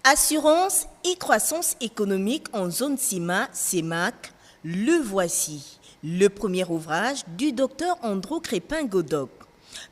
Assurance et croissance économique en zone CIMA-CEMAC, le voici, le premier ouvrage du docteur Andrew Crépin-Godoc.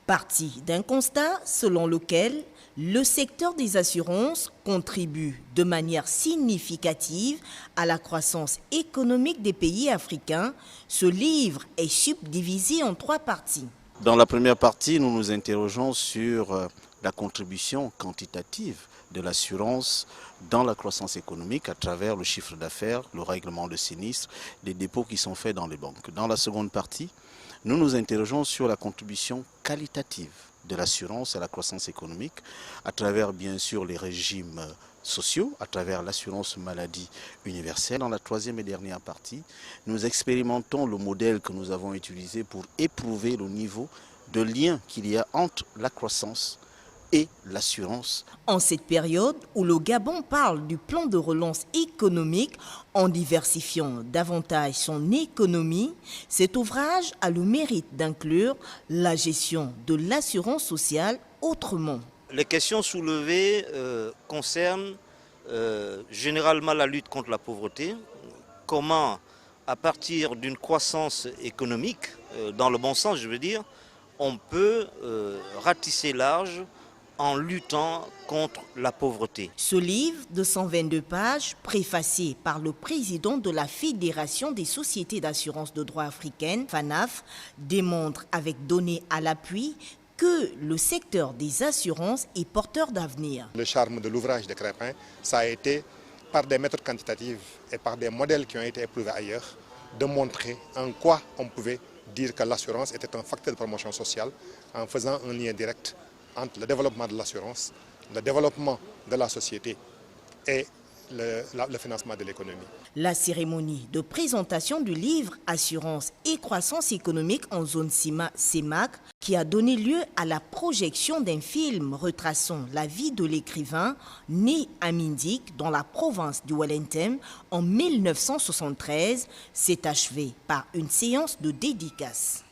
Parti d'un constat selon lequel le secteur des assurances contribue de manière significative à la croissance économique des pays africains, ce livre est subdivisé en 3 parties. Dans la première partie, nous nous interrogeons sur la contribution quantitative de l'assurance dans la croissance économique à travers le chiffre d'affaires, le règlement de sinistre, les dépôts qui sont faits dans les banques. Dans la seconde partie, nous nous interrogeons sur la contribution qualitative de l'assurance à la croissance économique à travers bien sûr les régimes sociaux, à travers l'assurance maladie universelle. Dans la troisième et dernière partie, nous expérimentons le modèle que nous avons utilisé pour éprouver le niveau de lien qu'il y a entre la croissance et l'assurance. En cette période où le Gabon parle du plan de relance économique en diversifiant davantage son économie, cet ouvrage a le mérite d'inclure la gestion de l'assurance sociale autrement. Les questions soulevées concernent généralement la lutte contre la pauvreté, comment à partir d'une croissance économique, dans le bon sens je veux dire, on peut ratisser large en luttant contre la pauvreté. Ce livre de 122 pages, préfacé par le président de la Fédération des sociétés d'assurance de droit africaine, FANAF, démontre avec données à l'appui que le secteur des assurances est porteur d'avenir. Le charme de l'ouvrage de Crépin, ça a été, par des méthodes quantitatives et par des modèles qui ont été éprouvés ailleurs, de montrer en quoi on pouvait dire que l'assurance était un facteur de promotion sociale en faisant un lien direct entre le développement de l'assurance, le développement de la société et le financement de l'économie. La cérémonie de présentation du livre Assurance et croissance économique en zone CIMA-CEMAC, qui a donné lieu à la projection d'un film retraçant la vie de l'écrivain né à Mindik dans la province du Wellington en 1973, s'est achevée par une séance de dédicace.